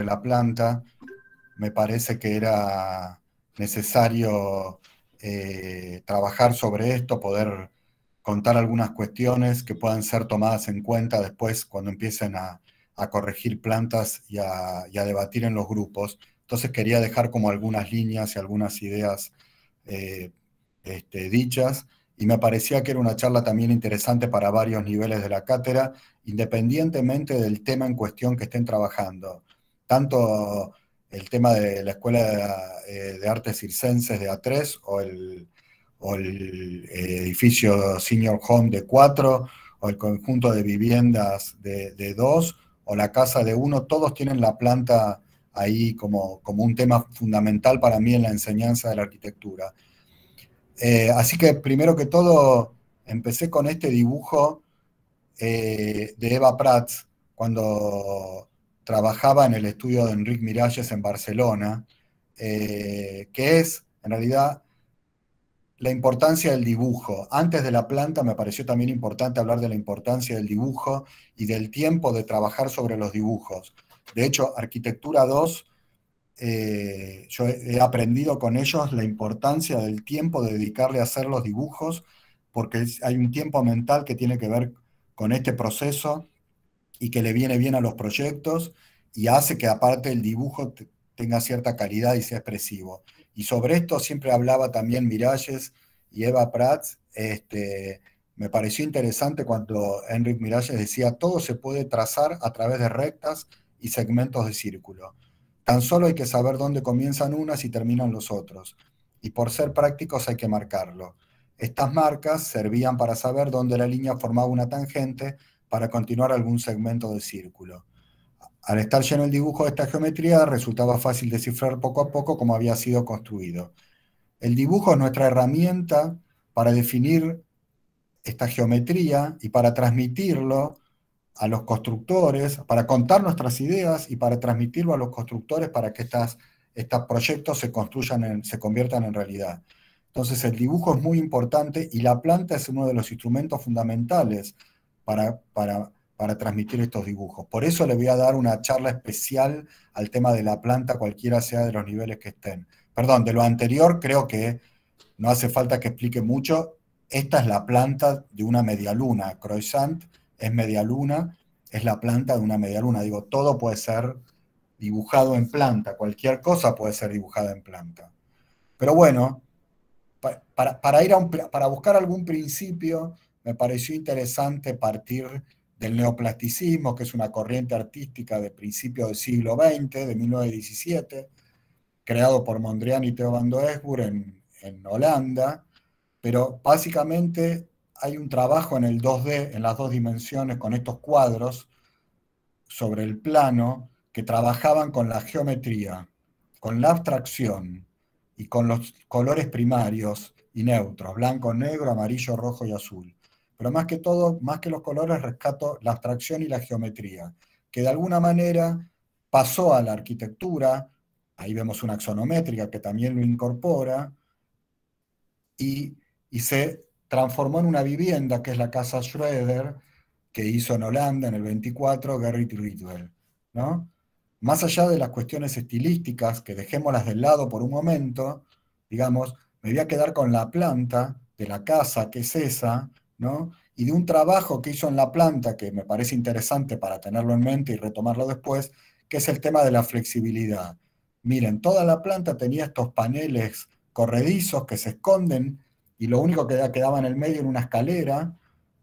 la planta, me parece que era necesario trabajar sobre esto, poder contar algunas cuestiones que puedan ser tomadas en cuenta después cuando empiecen a corregir plantas y a debatir en los grupos. Entonces quería dejar como algunas líneas y algunas ideas eh, dichas, y me parecía que era una charla también interesante para varios niveles de la cátedra, independientemente del tema en cuestión que estén trabajando. Tanto el tema de la Escuela de Artes Circenses de A3 o el edificio Senior Home de 4 o el conjunto de viviendas de 2 o la casa de 1, todos tienen la planta ahí como un tema fundamental para mí en la enseñanza de la arquitectura. Así que primero que todo empecé con este dibujo de Eva Prats cuando trabajaba en el estudio de Enric Miralles en Barcelona, que es en realidad la importancia del dibujo. Antes de la planta me pareció también importante hablar de la importancia del dibujo y del tiempo de trabajar sobre los dibujos. De hecho, Arquitectura 2, yo he aprendido con ellos la importancia del tiempo de dedicarle a hacer los dibujos, porque hay un tiempo mental que tiene que ver con este proceso y que le viene bien a los proyectos y hace que aparte el dibujo tenga cierta calidad y sea expresivo. Y sobre esto siempre hablaba también Miralles y Eva Prats. Me pareció interesante cuando Enric Miralles decía, todo se puede trazar a través de rectas y segmentos de círculo. Tan solo hay que saber dónde comienzan unas y terminan los otros. Y por ser prácticos hay que marcarlo. Estas marcas servían para saber dónde la línea formaba una tangente para continuar algún segmento del círculo. Al estar lleno el dibujo de esta geometría, resultaba fácil descifrar poco a poco cómo había sido construido. El dibujo es nuestra herramienta para definir esta geometría y para transmitirlo a los constructores, para contar nuestras ideas y para transmitirlo a los constructores para que estos proyectos se conviertan en realidad. Entonces el dibujo es muy importante y la planta es uno de los instrumentos fundamentales para transmitir estos dibujos. Por eso le voy a dar una charla especial al tema de la planta, cualquiera sea de los niveles que estén. Perdón, de lo anterior creo que no hace falta que explique mucho. Esta es la planta de una medialuna. Croissant es medialuna, es la planta de una medialuna. Digo, todo puede ser dibujado en planta, cualquier cosa puede ser dibujada en planta. Pero bueno, para buscar algún principio, me pareció interesante partir del neoplasticismo, que es una corriente artística de principios del siglo XX, de 1917, creado por Mondrian y Theo van Doesburg en Holanda, pero básicamente hay un trabajo en el 2D, en las dos dimensiones, con estos cuadros sobre el plano, que trabajaban con la geometría, con la abstracción y con los colores primarios y neutros, blanco, negro, amarillo, rojo y azul. Pero más que todo, más que los colores, rescato la abstracción y la geometría, que de alguna manera pasó a la arquitectura. Ahí vemos una axonométrica que también lo incorpora, y, y se transformó en una vivienda, que es la Casa Schroeder, que hizo en Holanda en el 24 Gerrit Rietveld, ¿no? Más allá de las cuestiones estilísticas, que dejémoslas de lado por un momento, digamos, me voy a quedar con la planta de la casa, que es esa, ¿no? Y de un trabajo que hizo en la planta, que me parece interesante para tenerlo en mente y retomarlo después, que es el tema de la flexibilidad. Miren, toda la planta tenía estos paneles corredizos que se esconden y lo único que quedaba en el medio era una escalera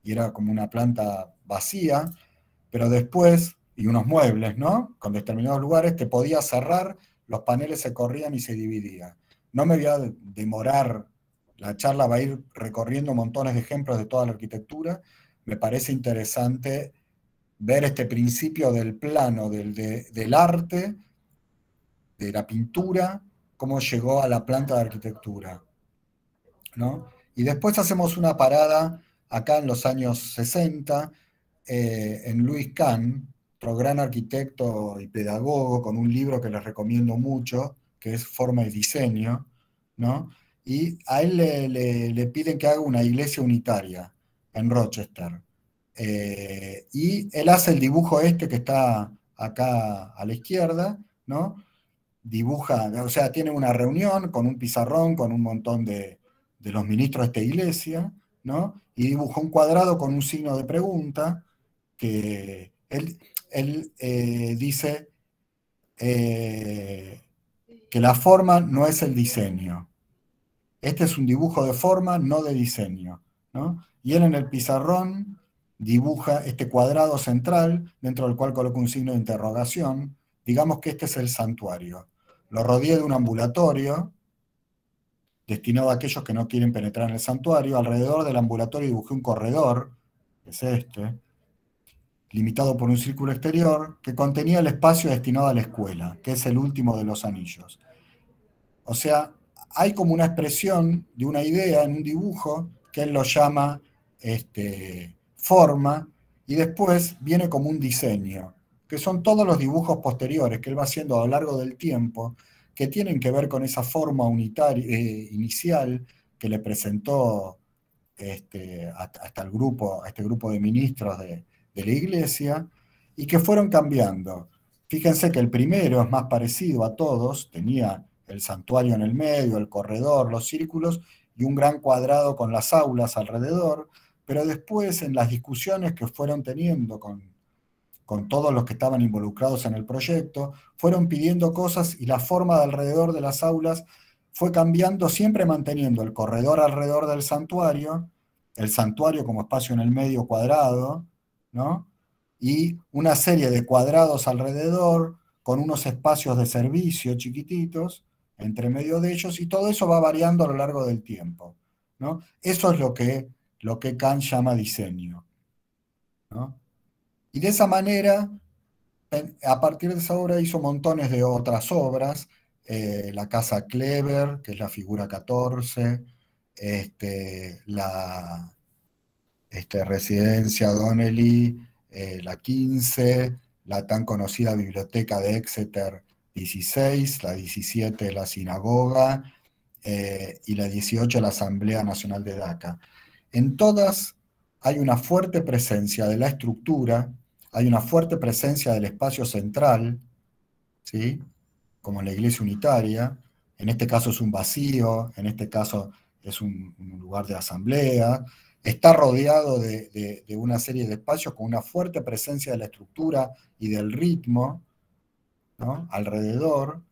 y era como una planta vacía, pero después, y unos muebles, ¿no? Con determinados lugares te podías cerrar, los paneles se corrían y se dividían. No me voy a demorar, la charla va a ir recorriendo montones de ejemplos de toda la arquitectura. Me parece interesante ver este principio del plano, del arte, de la pintura, cómo llegó a la planta de arquitectura, ¿no? Y después hacemos una parada acá en los años 60, en Louis Kahn, otro gran arquitecto y pedagogo, con un libro que les recomiendo mucho, que es Forma y Diseño, ¿no? Y a él le piden que haga una iglesia unitaria en Rochester. Y él hace el dibujo este que está acá a la izquierda, ¿no? Dibuja, o sea, tiene una reunión con un pizarrón, con un montón de los ministros de esta iglesia, ¿no? Y dibuja un cuadrado con un signo de pregunta que él dice que la forma no es el diseño. Este es un dibujo de forma, no de diseño, ¿no? Y él en el pizarrón dibuja este cuadrado central, dentro del cual coloca un signo de interrogación. Digamos que este es el santuario. Lo rodeé de un ambulatorio, destinado a aquellos que no quieren penetrar en el santuario. Alrededor del ambulatorio dibujé un corredor, que es este, limitado por un círculo exterior, que contenía el espacio destinado a la escuela, que es el último de los anillos. O sea, hay como una expresión de una idea en un dibujo que él lo llama forma, y después viene como un diseño, que son todos los dibujos posteriores que él va haciendo a lo largo del tiempo, que tienen que ver con esa forma unitaria, inicial que le presentó hasta el grupo, a este grupo de ministros de la iglesia, y que fueron cambiando. Fíjense que el primero es más parecido a todos, tenía el santuario en el medio, el corredor, los círculos y un gran cuadrado con las aulas alrededor, pero después en las discusiones que fueron teniendo con todos los que estaban involucrados en el proyecto, fueron pidiendo cosas y la forma de alrededor de las aulas fue cambiando, siempre manteniendo el corredor alrededor del santuario, el santuario como espacio en el medio cuadrado, ¿no? Y una serie de cuadrados alrededor, con unos espacios de servicio chiquititos, entre medio de ellos, y todo eso va variando a lo largo del tiempo, ¿no? Eso es lo que Kant llama diseño, ¿no? Y de esa manera, a partir de esa obra hizo montones de otras obras, la Casa Kleber, que es la figura 14, la Residencia Donnelly, la 15, la tan conocida Biblioteca de Exeter 16, la 17 la Sinagoga, y la 18 la Asamblea Nacional de Daca. En todas hay una fuerte presencia de la estructura, hay una fuerte presencia del espacio central, ¿sí? Como en la iglesia unitaria. En este caso es un vacío, en este caso es un lugar de asamblea. Está rodeado de una serie de espacios con una fuerte presencia de la estructura y del ritmo, ¿no? Alrededor.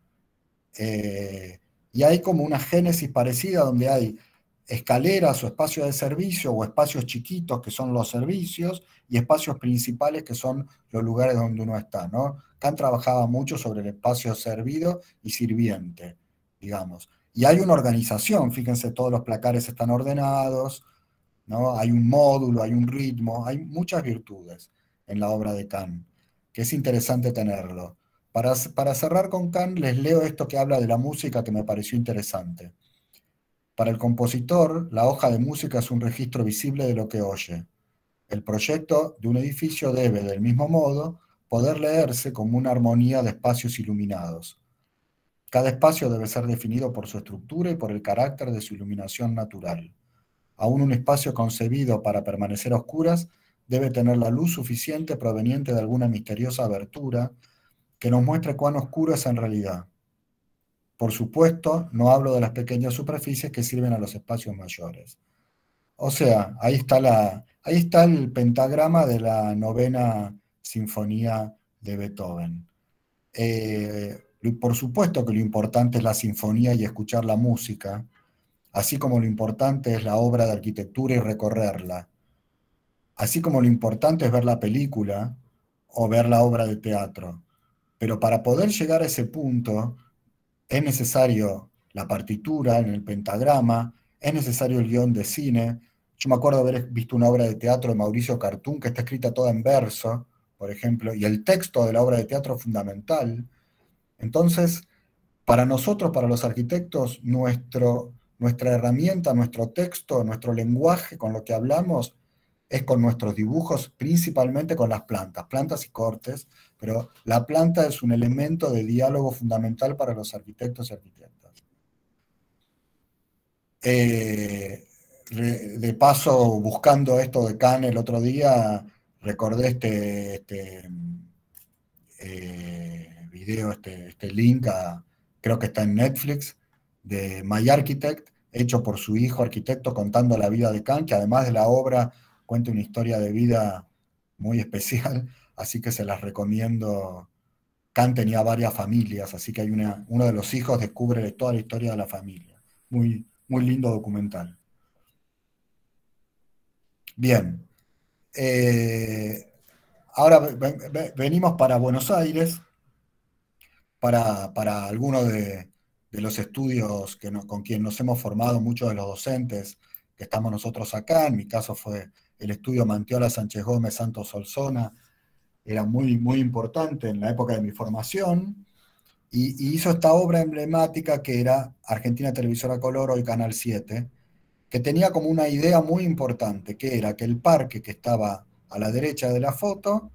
Y hay como una génesis parecida donde hay escaleras o espacios de servicio o espacios chiquitos que son los servicios y espacios principales que son los lugares donde uno está, ¿no? Kant trabajaba mucho sobre el espacio servido y sirviente, digamos. Y hay una organización, fíjense, todos los placares están ordenados, ¿no? Hay un módulo, hay un ritmo, hay muchas virtudes en la obra de Kant, que es interesante tenerlo. Para cerrar con Kant, les leo esto que habla de la música que me pareció interesante. Para el compositor, la hoja de música es un registro visible de lo que oye. El proyecto de un edificio debe, del mismo modo, poder leerse como una armonía de espacios iluminados. Cada espacio debe ser definido por su estructura y por el carácter de su iluminación natural. Aún un espacio concebido para permanecer a oscuras debe tener la luz suficiente proveniente de alguna misteriosa abertura que nos muestre cuán oscuro es en realidad. Por supuesto, no hablo de las pequeñas superficies que sirven a los espacios mayores. O sea, ahí está el pentagrama de la novena sinfonía de Beethoven. Por supuesto que lo importante es la sinfonía y escuchar la música, así como lo importante es la obra de arquitectura y recorrerla, así como lo importante es ver la película o ver la obra de teatro. Pero para poder llegar a ese punto, es necesario la partitura en el pentagrama, es necesario el guión de cine. Yo me acuerdo haber visto una obra de teatro de Mauricio Cartún que está escrita toda en verso, por ejemplo, y el texto de la obra de teatro es fundamental. Entonces, para nosotros, para los arquitectos, nuestra herramienta, nuestro texto, nuestro lenguaje con lo que hablamos es con nuestros dibujos, principalmente con las plantas y cortes, pero la planta es un elemento de diálogo fundamental para los arquitectos y arquitectas. De paso, buscando esto de Kant el otro día, recordé eh, video, este link, creo que está en Netflix, de My Architect, hecho por su hijo arquitecto contando la vida de Kant, que además de la obra cuenta una historia de vida muy especial, así que se las recomiendo. Kant tenía varias familias, así que uno de los hijos descubre toda la historia de la familia. Muy, muy lindo documental. Bien. Ahora venimos para Buenos Aires, para algunos de los estudios con quien nos hemos formado, muchos de los docentes que estamos nosotros acá. En mi caso fue el estudio Mantiola Sánchez Gómez Santos Solsona, era muy, muy importante en la época de mi formación, y hizo esta obra emblemática que era Argentina Televisora Color, hoy Canal 7, que tenía como una idea muy importante, que era que el parque que estaba a la derecha de la foto,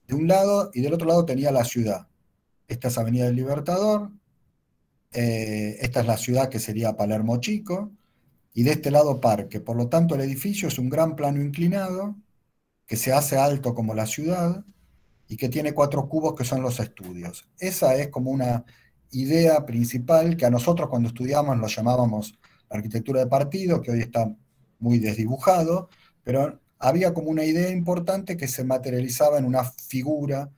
de un lado y del otro lado tenía la ciudad. Esta es Avenida del Libertador, esta es la ciudad que sería Palermo Chico, y de este lado parque. Por lo tanto, el edificio es un gran plano inclinado que se hace alto como la ciudad y que tiene 4 cubos que son los estudios. Esa es como una idea principal que a nosotros cuando estudiamos lo llamábamos arquitectura de partido, que hoy está muy desdibujado, pero había como una idea importante que se materializaba en una figura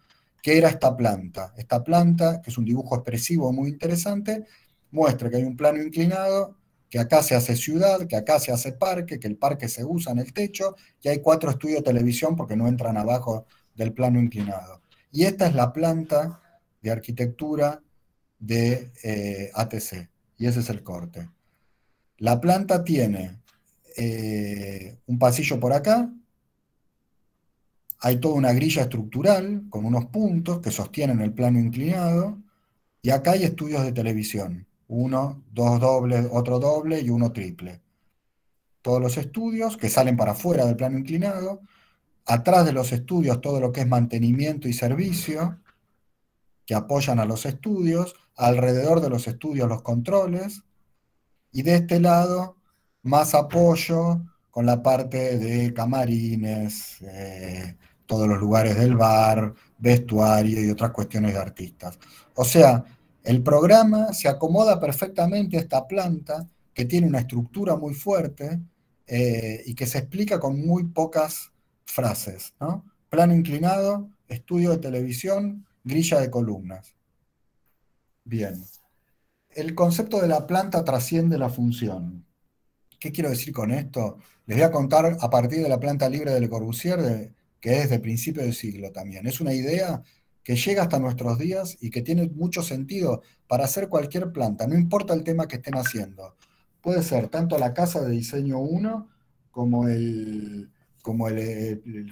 que era esta planta. Esta planta, que es un dibujo expresivo muy interesante, muestra que hay un plano inclinado, que acá se hace ciudad, que acá se hace parque, que el parque se usa en el techo, y hay 4 estudios de televisión porque no entran abajo del plano inclinado. Y esta es la planta de arquitectura de ATC, y ese es el corte. La planta tiene un pasillo por acá, hay toda una grilla estructural con unos puntos que sostienen el plano inclinado, y acá hay estudios de televisión, uno, dos dobles, otro doble y uno triple. Todos los estudios que salen para afuera del plano inclinado, atrás de los estudios todo lo que es mantenimiento y servicio, que apoyan a los estudios, alrededor de los estudios los controles, y de este lado más apoyo con la parte de camarines, todos los lugares del bar, vestuario y otras cuestiones de artistas. O sea, el programa se acomoda perfectamente a esta planta que tiene una estructura muy fuerte y que se explica con muy pocas frases, ¿no? Plano inclinado, estudio de televisión, grilla de columnas. Bien. El concepto de la planta trasciende la función. ¿Qué quiero decir con esto? Les voy a contar a partir de la planta libre de Le Corbusier, que es de principio del siglo también. Es una idea que llega hasta nuestros días y que tiene mucho sentido para hacer cualquier planta, no importa el tema que estén haciendo. Puede ser tanto la casa de diseño 1 como el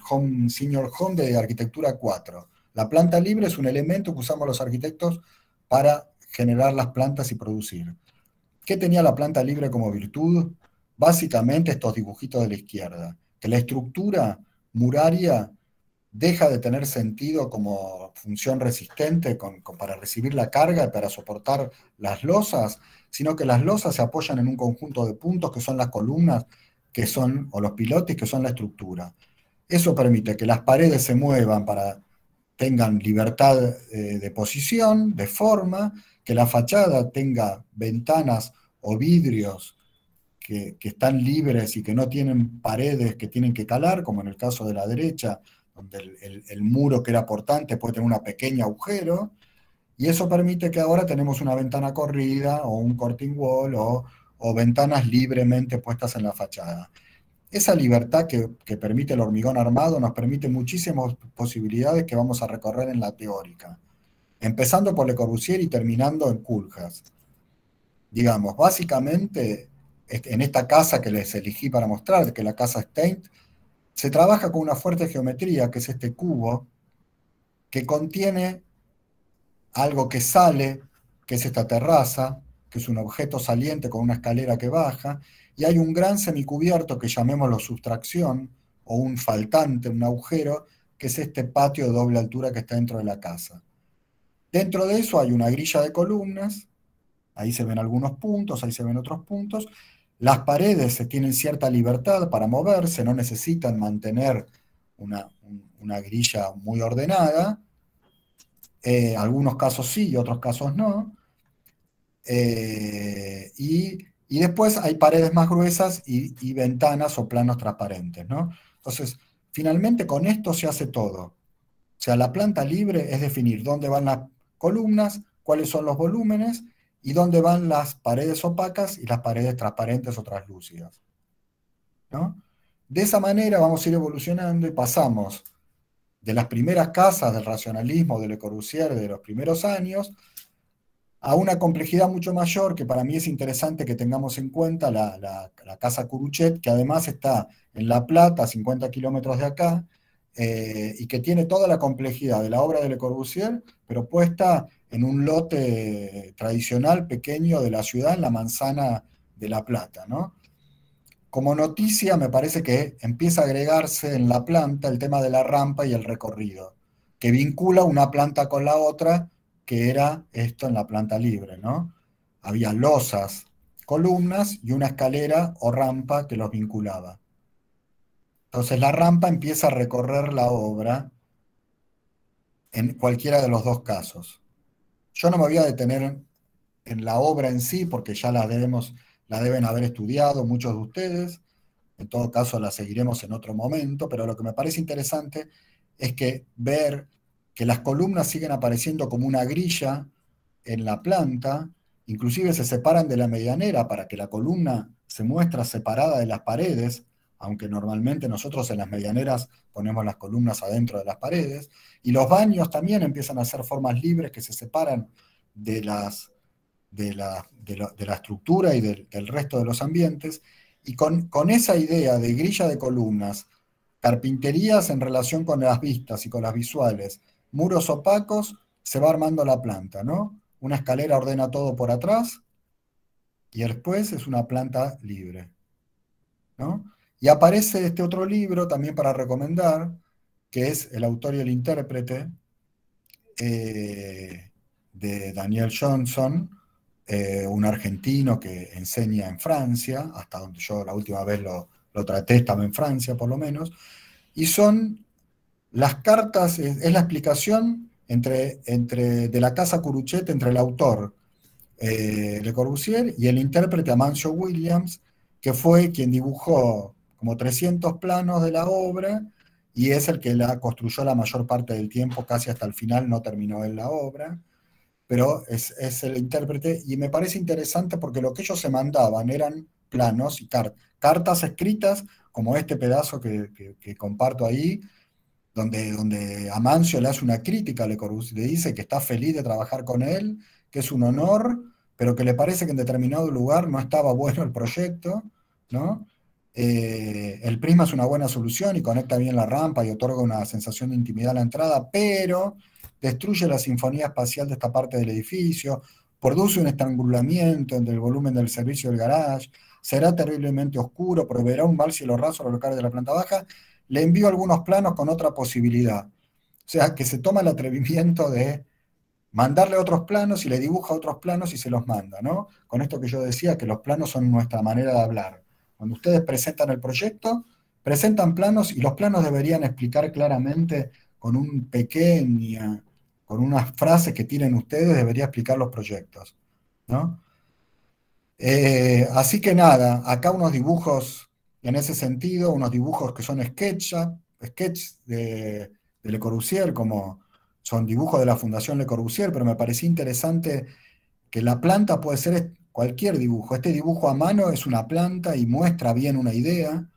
home, senior home de arquitectura 4. La planta libre es un elemento que usamos los arquitectos para generar las plantas y producir. ¿Qué tenía la planta libre como virtud? Básicamente estos dibujitos de la izquierda, que la estructura muraria deja de tener sentido como función resistente para recibir la carga y para soportar las losas, sino que las losas se apoyan en un conjunto de puntos que son las columnas, o los pilotes, que son la estructura. Eso permite que las paredes se muevan tengan libertad de posición, de forma, que la fachada tenga ventanas o vidrios que están libres y que no tienen paredes que tienen que calar, como en el caso de la derecha, donde el muro que era portante puede tener un pequeño agujero, y eso permite que ahora tenemos una ventana corrida o un curtain wall o ventanas libremente puestas en la fachada. Esa libertad que permite el hormigón armado nos permite muchísimas posibilidades que vamos a recorrer en la teórica, empezando por Le Corbusier y terminando en Koolhaas. Digamos, básicamente, en esta casa que les elegí para mostrar, que es la casa Stein, se trabaja con una fuerte geometría, que es este cubo, que contiene algo que sale, que es esta terraza, que es un objeto saliente con una escalera que baja, y hay un gran semicubierto que llamémoslo sustracción, o un faltante, un agujero, que es este patio de doble altura que está dentro de la casa. Dentro de eso hay una grilla de columnas, ahí se ven algunos puntos, ahí se ven otros puntos. Las paredes tienen cierta libertad para moverse, no necesitan mantener una grilla muy ordenada. Algunos casos sí y otros casos no. Y después hay paredes más gruesas y ventanas o planos transparentes, ¿no? Entonces, finalmente con esto se hace todo. O sea, la planta libre es definir dónde van las columnas, cuáles son los volúmenes y dónde van las paredes opacas y las paredes transparentes o translúcidas, ¿no? De esa manera vamos a ir evolucionando y pasamos de las primeras casas del racionalismo de Le Corbusier de los primeros años a una complejidad mucho mayor, que para mí es interesante que tengamos en cuenta la casa Curuchet, que además está en La Plata, a 50 kilómetros de acá, y que tiene toda la complejidad de la obra de Le Corbusier, pero puesta en un lote tradicional pequeño de la ciudad, en la manzana de La Plata, ¿no? Como noticia, me parece que empieza a agregarse en la planta el tema de la rampa y el recorrido, que vincula una planta con la otra, que era esto en la planta libre, ¿no? Había losas, columnas y una escalera o rampa que los vinculaba. Entonces la rampa empieza a recorrer la obra en cualquiera de los dos casos. Yo no me voy a detener en la obra en sí, porque ya la deben haber estudiado muchos de ustedes. En todo caso, la seguiremos en otro momento, pero lo que me parece interesante es que ver que las columnas siguen apareciendo como una grilla en la planta, inclusive se separan de la medianera para que la columna se muestra separada de las paredes, aunque normalmente nosotros en las medianeras ponemos las columnas adentro de las paredes, y los baños también empiezan a ser formas libres que se separan de la estructura y del resto de los ambientes, y con esa idea de grilla de columnas, carpinterías en relación con las vistas y con las visuales, muros opacos, se va armando la planta, ¿no? Una escalera ordena todo por atrás y después es una planta libre, ¿no? Y aparece este otro libro también para recomendar, que es El autor y el intérprete, de Daniel Johnson, un argentino que enseña en Francia, hasta donde yo la última vez lo traté, estaba en Francia por lo menos, y son las cartas, es la explicación de la casa Curuchet entre el autor, Le Corbusier, y el intérprete Amancio Williams, que fue quien dibujó como 300 planos de la obra y es el que la construyó la mayor parte del tiempo, casi hasta el final no terminó en la obra, pero es el intérprete, y me parece interesante porque lo que ellos se mandaban eran planos y cartas escritas, como este pedazo que comparto ahí, donde Amancio le hace una crítica a Le Corbusier, le dice que está feliz de trabajar con él, que es un honor, pero que le parece que en determinado lugar no estaba bueno el proyecto, ¿no? El prisma es una buena solución y conecta bien la rampa y otorga una sensación de intimidad a la entrada, pero destruye la sinfonía espacial de esta parte del edificio, produce un estrangulamiento entre el volumen del servicio del garage, será terriblemente oscuro, proveerá un mal cielo raso a los locales de la planta baja. Le envío algunos planos con otra posibilidad. O sea, que se toma el atrevimiento de mandarle otros planos y le dibuja otros planos y se los manda, ¿no? Con esto que yo decía, que los planos son nuestra manera de hablar. Cuando ustedes presentan el proyecto, presentan planos y los planos deberían explicar claramente con unas frases que tienen ustedes, debería explicar los proyectos, ¿no? Así que nada, acá unos dibujos en ese sentido, unos dibujos que son sketch de Le Corbusier, como son dibujos de la Fundación Le Corbusier, pero me parecía interesante que la planta puede ser cualquier dibujo. Este dibujo a mano es una planta y muestra bien una idea.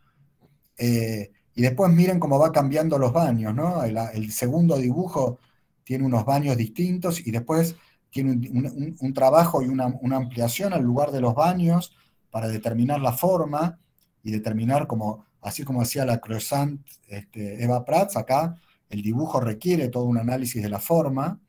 Y después miren cómo va cambiando los baños, ¿no? El segundo dibujo tiene unos baños distintos y después tiene un trabajo y una ampliación al lugar de los baños para determinar la forma y determinar como, así como hacía la croissant Eva Prats, acá el dibujo requiere todo un análisis de la forma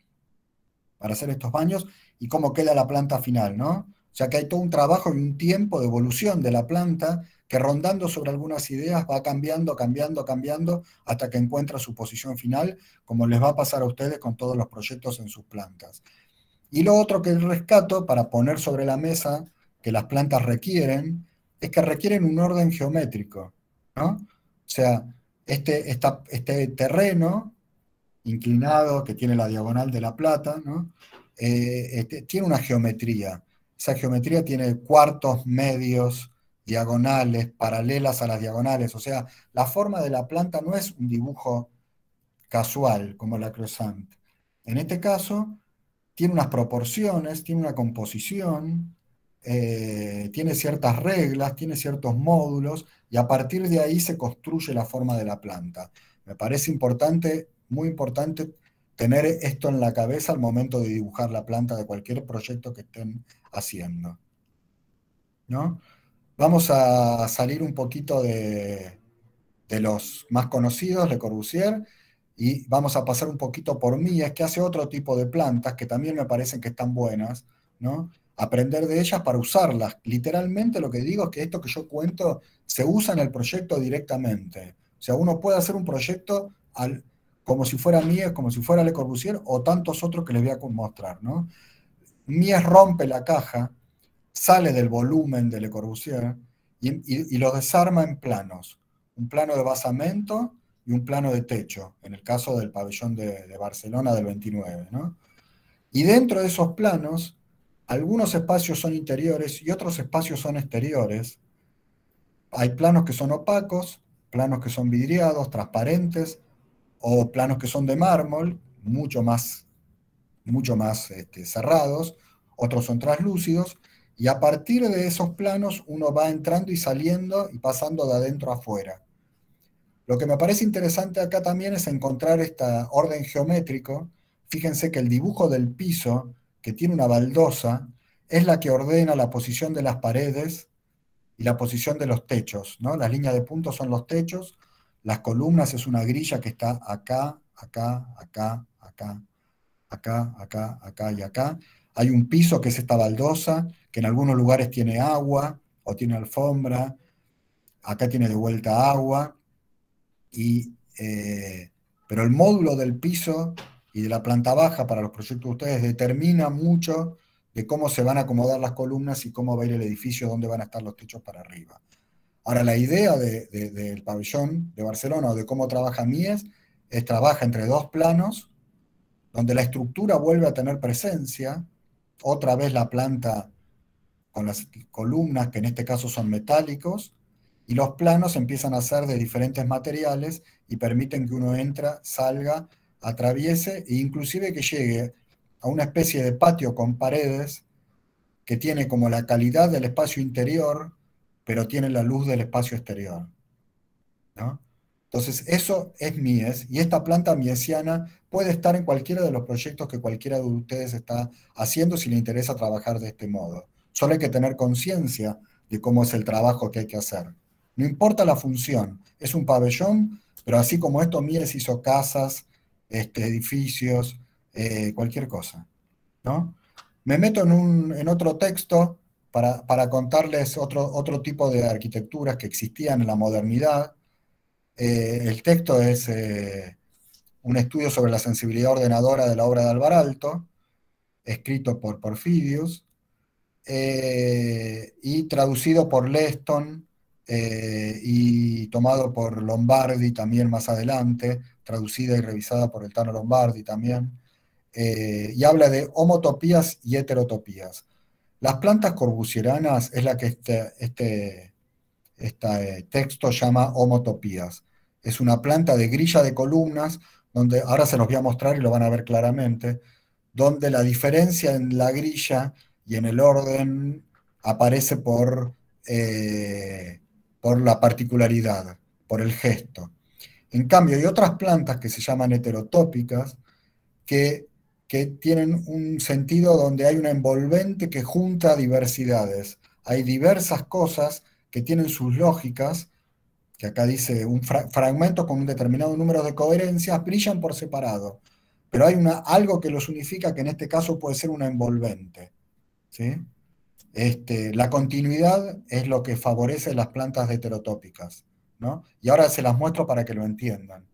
para hacer estos baños y cómo queda la planta final, ¿no? O sea que hay todo un trabajo y un tiempo de evolución de la planta que rondando sobre algunas ideas va cambiando, cambiando, cambiando hasta que encuentra su posición final, como les va a pasar a ustedes con todos los proyectos en sus plantas. Y lo otro que rescato para poner sobre la mesa que las plantas requieren, es que requieren un orden geométrico, ¿no? O sea, este terreno inclinado, que tiene la diagonal de la plata, ¿no? Tiene una geometría. Esa geometría tiene cuartos, medios, diagonales, paralelas a las diagonales. O sea, la forma de la planta no es un dibujo casual como la croissant. En este caso, tiene unas proporciones, tiene una composición, tiene ciertas reglas, tiene ciertos módulos, y a partir de ahí se construye la forma de la planta. Me parece importante, muy importante, tener esto en la cabeza al momento de dibujar la planta de cualquier proyecto que estén haciendo, ¿no? Vamos a salir un poquito de los más conocidos, Le Corbusier, y vamos a pasar un poquito por Mies, que hace otro tipo de plantas que también me parecen que están buenas, ¿no? Aprender de ellas para usarlas. Literalmente lo que digo es que esto que yo cuento se usa en el proyecto directamente. O sea, uno puede hacer un proyecto como si fuera Mies, como si fuera Le Corbusier o tantos otros que les voy a mostrar, ¿no? Mies rompe la caja, sale del volumen de Le Corbusier y lo desarma en planos. Un plano de basamento y un plano de techo, en el caso del pabellón de Barcelona del 29, ¿no? Y dentro de esos planos, algunos espacios son interiores y otros espacios son exteriores. Hay planos que son opacos, planos que son vidriados, transparentes, o planos que son de mármol, mucho más cerrados, otros son translúcidos, y a partir de esos planos uno va entrando y saliendo y pasando de adentro a afuera. Lo que me parece interesante acá también es encontrar este orden geométrico. Fíjense que el dibujo del piso, que tiene una baldosa, es la que ordena la posición de las paredes y la posición de los techos, ¿no? Las líneas de puntos son los techos, las columnas es una grilla que está acá, acá, acá, acá, acá, acá, acá y acá. Hay un piso que es esta baldosa, que en algunos lugares tiene agua o tiene alfombra, acá tiene de vuelta agua, y, pero el módulo del piso y de la planta baja para los proyectos de ustedes determina mucho de cómo se van a acomodar las columnas y cómo va a ir el edificio, dónde van a estar los techos para arriba. Ahora, la idea del pabellón de Barcelona o de cómo trabaja Mies es trabaja entre dos planos, donde la estructura vuelve a tener presencia, otra vez la planta con las columnas, que en este caso son metálicos, y los planos empiezan a ser de diferentes materiales y permiten que uno entra, salga, atraviese e inclusive que llegue a una especie de patio con paredes que tiene como la calidad del espacio interior, pero tiene la luz del espacio exterior, ¿no? Entonces, eso es Mies, y esta planta miesiana puede estar en cualquiera de los proyectos que cualquiera de ustedes está haciendo si le interesa trabajar de este modo. Solo hay que tener conciencia de cómo es el trabajo que hay que hacer. No importa la función, es un pabellón, pero así como esto, Mies hizo casas, edificios, cualquier cosa, ¿no? Me meto en otro texto para contarles otro tipo de arquitecturas que existían en la modernidad. El texto es un estudio sobre la sensibilidad ordenadora de la obra de Alvaralto, escrito por Porfidius, y traducido por Leston, y tomado por Lombardi también más adelante, traducida y revisada por el Tano Lombardi también, y habla de homotopías y heterotopías. Las plantas corbusieranas es la que este texto llama homotopías. Es una planta de grilla de columnas, donde ahora se los voy a mostrar y lo van a ver claramente, donde la diferencia en la grilla y en el orden aparece por la particularidad, por el gesto. En cambio, hay otras plantas que se llaman heterotópicas, que, que tienen un sentido donde hay una envolvente que junta diversidades. Hay diversas cosas que tienen sus lógicas, que acá dice un fragmento con un determinado número de coherencias, brillan por separado, pero hay algo que los unifica, que en este caso puede ser una envolvente, ¿sí? La continuidad es lo que favorece las plantas heterotópicas, ¿no? Y ahora se las muestro para que lo entiendan.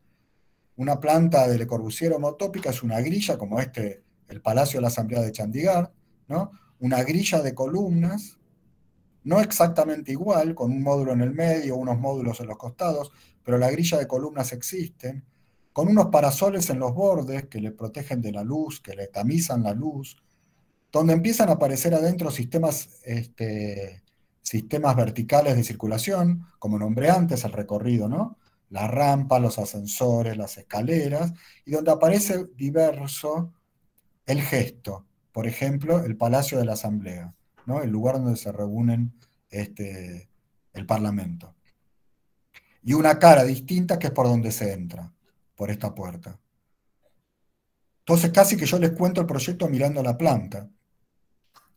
Una planta de Le Corbusier homotópica es una grilla, como el Palacio de la Asamblea de Chandigarh, ¿no? Una grilla de columnas, no exactamente igual, con un módulo en el medio, unos módulos en los costados, pero la grilla de columnas existen, con unos parasoles en los bordes que le protegen de la luz, que le tamizan la luz, donde empiezan a aparecer adentro sistemas verticales de circulación, como nombré antes, el recorrido, ¿no? Las rampas, los ascensores, las escaleras, y donde aparece diverso el gesto, por ejemplo, el Palacio de la Asamblea, ¿no? El lugar donde se reúnen el Parlamento. Y una cara distinta que es por donde se entra, por esta puerta. Entonces casi que yo les cuento el proyecto mirando la planta,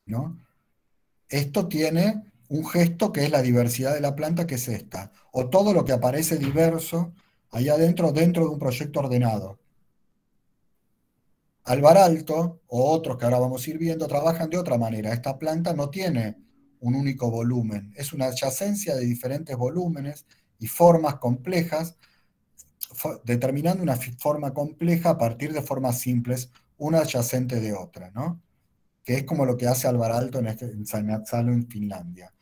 ¿no? Esto tiene un gesto que es la diversidad de la planta, que es esta, o todo lo que aparece diverso ahí adentro, dentro de un proyecto ordenado. Alvar Aalto, o otros que ahora vamos a ir viendo, trabajan de otra manera. Esta planta no tiene un único volumen, es una adyacencia de diferentes volúmenes y formas complejas, determinando una forma compleja a partir de formas simples, una adyacente de otra, ¿no? Que es como lo que hace Alvar Aalto en Salo, en Finlandia.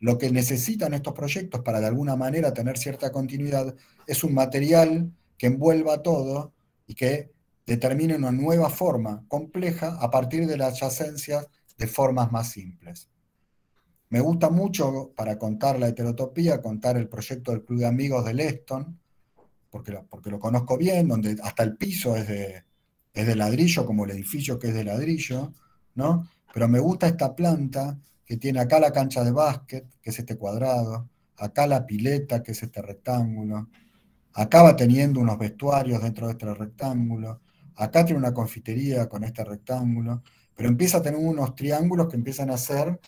Lo que necesitan estos proyectos para de alguna manera tener cierta continuidad es un material que envuelva todo y que determine una nueva forma compleja a partir de las adyacencias de formas más simples. Me gusta mucho, para contar la heterotopía, contar el proyecto del Club de Amigos de Leston, porque lo conozco bien, donde hasta el piso es de ladrillo, como el edificio que es de ladrillo, ¿no? Pero me gusta esta planta que tiene acá la cancha de básquet, que es este cuadrado, acá la pileta, que es este rectángulo, acá va teniendo unos vestuarios dentro de este rectángulo, acá tiene una confitería con este rectángulo, pero empieza a tener unos triángulos que empiezan a ser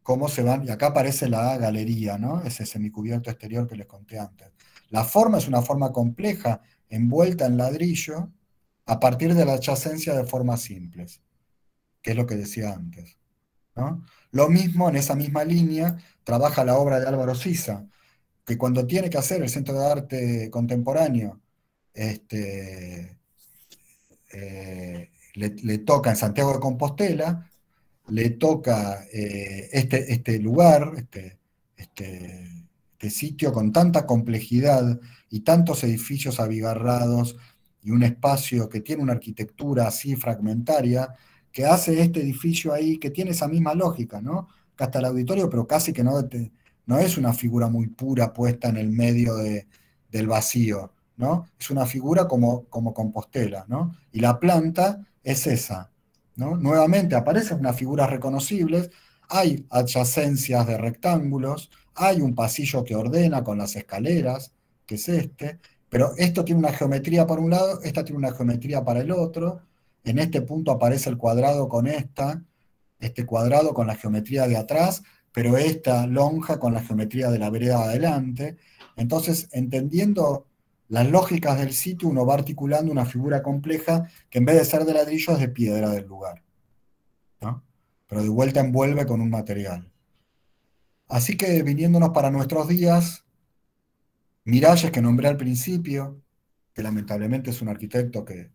cómo se van, y acá aparece la galería, ¿no? Ese semicubierto exterior que les conté antes. La forma es una forma compleja, envuelta en ladrillo, a partir de la adyacencia de formas simples, que es lo que decía antes, ¿no? Lo mismo, en esa misma línea, trabaja la obra de Álvaro Siza, que cuando tiene que hacer el Centro de Arte Contemporáneo, le toca en Santiago de Compostela, le toca este lugar, este sitio con tanta complejidad y tantos edificios abigarrados y un espacio que tiene una arquitectura así fragmentaria, que hace este edificio ahí, que tiene esa misma lógica, ¿no? Que hasta el auditorio, pero casi que no es una figura muy pura puesta en el medio del vacío, ¿no? Es una figura como Compostela, ¿no? Y la planta es esa, ¿no? Nuevamente aparecen unas figuras reconocibles, hay adyacencias de rectángulos, hay un pasillo que ordena con las escaleras, que es pero esto tiene una geometría para un lado, esta tiene una geometría para el otro, en este punto aparece el cuadrado con este cuadrado con la geometría de atrás, pero esta lonja con la geometría de la vereda de adelante. Entonces, entendiendo las lógicas del sitio, uno va articulando una figura compleja que en vez de ser de ladrillo es de piedra del lugar, ¿no? Pero de vuelta envuelve con un material. Así que viniéndonos para nuestros días, Miralles, que nombré al principio, que lamentablemente es un arquitecto que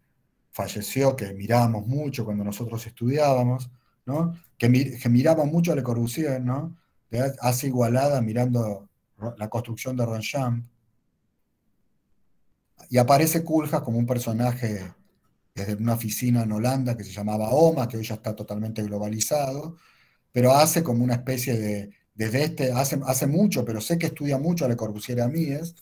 falleció, que mirábamos mucho cuando nosotros estudiábamos, ¿no? Que miraba mucho a Le Corbusier, ¿no? Que hace igualada mirando la construcción de Ronchamp, y aparece Koolhaas como un personaje desde una oficina en Holanda que se llamaba OMA, que hoy ya está totalmente globalizado, pero hace como una especie desde hace mucho, pero sé que estudia mucho a Le Corbusier y a Mies,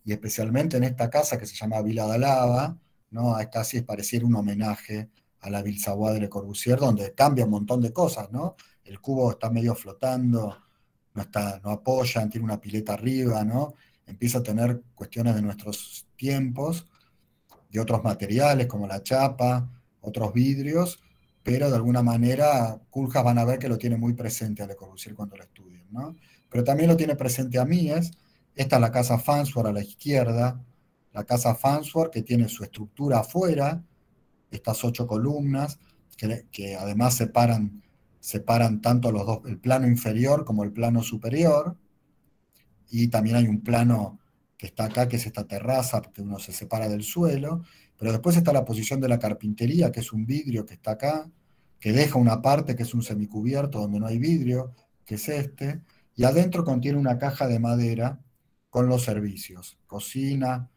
y especialmente en esta casa que se llama Vila da Lava, ¿no? Casi pareciera un homenaje a la Ville Savoye de Le Corbusier, donde cambia un montón de cosas, ¿no? El cubo está medio flotando, no apoyan, tiene una pileta arriba, ¿no? Empieza a tener cuestiones de nuestros tiempos, de otros materiales como la chapa, otros vidrios, pero de alguna manera Koolhaas van a ver que lo tiene muy presente a Le Corbusier cuando lo estudian, ¿no? Pero también lo tiene presente a Mies. Esta es la casa Farnsworth a la izquierda, la casa Farnsworth que tiene su estructura afuera, estas 8 columnas, que además separan tanto los dos, el plano inferior como el plano superior, y también hay un plano que está acá, que es esta terraza, que uno se separa del suelo, pero después está la posición de la carpintería, que es un vidrio que está acá, que deja una parte que es un semicubierto donde no hay vidrio, que es y adentro contiene una caja de madera con los servicios, cocina,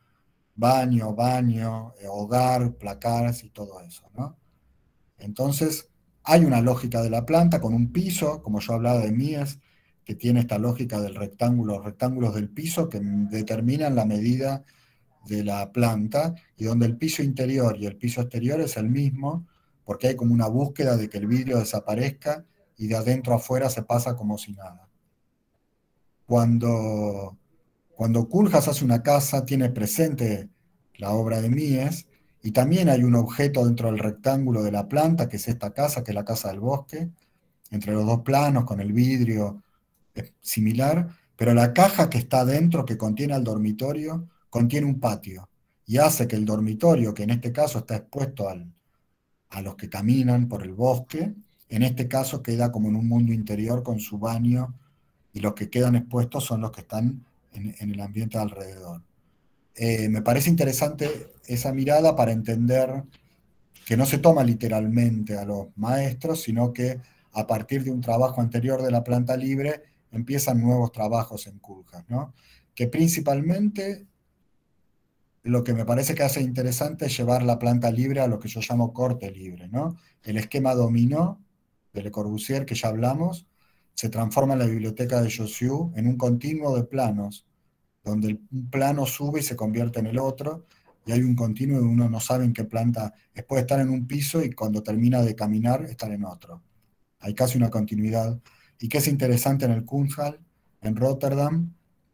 baño, hogar, placares y todo eso, ¿no? Entonces, hay una lógica de la planta con un piso, como yo hablaba de Mies, que tiene esta lógica del rectángulo, rectángulos del piso que determinan la medida de la planta y donde el piso interior y el piso exterior es el mismo, porque hay como una búsqueda de que el vidrio desaparezca y de adentro a afuera se pasa como si nada. Cuando, cuando Koolhaas hace una casa, tiene presente la obra de Mies y también hay un objeto dentro del rectángulo de la planta, que es esta casa, que es la casa del bosque, entre los dos planos, con el vidrio similar, pero la caja que está dentro, que contiene al dormitorio, contiene un patio y hace que el dormitorio, que en este caso está expuesto a los que caminan por el bosque, en este caso queda como en un mundo interior con su baño y los que quedan expuestos son los que están en el ambiente alrededor. Me parece interesante esa mirada para entender que no se toma literalmente a los maestros, sino que a partir de un trabajo anterior de la planta libre empiezan nuevos trabajos en Koolhaas, ¿no? Que principalmente lo que me parece que hace interesante es llevar la planta libre a lo que yo llamo corte libre, ¿no? El esquema dominó de Le Corbusier, que ya hablamos, se transforma en la biblioteca de Josue en un continuo de planos, donde un plano sube y se convierte en el otro, y hay un continuo y uno no sabe en qué planta, puede estar en un piso y cuando termina de caminar estar en otro. Hay casi una continuidad. Y que es interesante en el Kunsthal, en Rotterdam,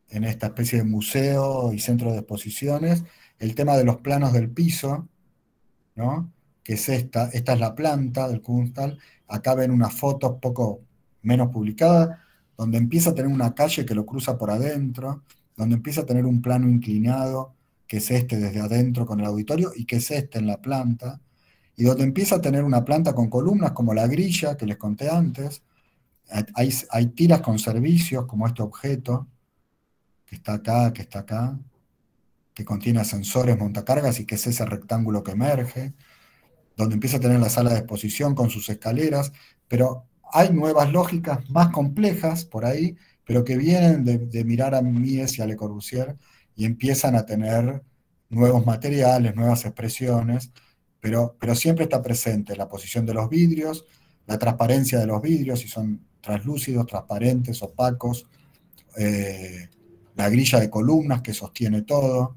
en esta especie de museo y centro de exposiciones, el tema de los planos del piso, ¿no? Que es esta es la planta del Kunsthal, acá ven unas fotos poco menos publicadas, donde empieza a tener una calle que lo cruza por adentro, donde empieza a tener un plano inclinado, que es este desde adentro con el auditorio, y que es este en la planta, y donde empieza a tener una planta con columnas como la grilla que les conté antes, hay tiras con servicios como este objeto, que está acá, que contiene ascensores, montacargas y que es ese rectángulo que emerge, donde empieza a tener la sala de exposición con sus escaleras, pero hay nuevas lógicas más complejas por ahí, pero que vienen de mirar a Mies y a Le Corbusier y empiezan a tener nuevos materiales, nuevas expresiones, pero siempre está presente la posición de los vidrios, la transparencia de los vidrios, si son translúcidos, transparentes, opacos, eh, la grilla de columnas que sostiene todo,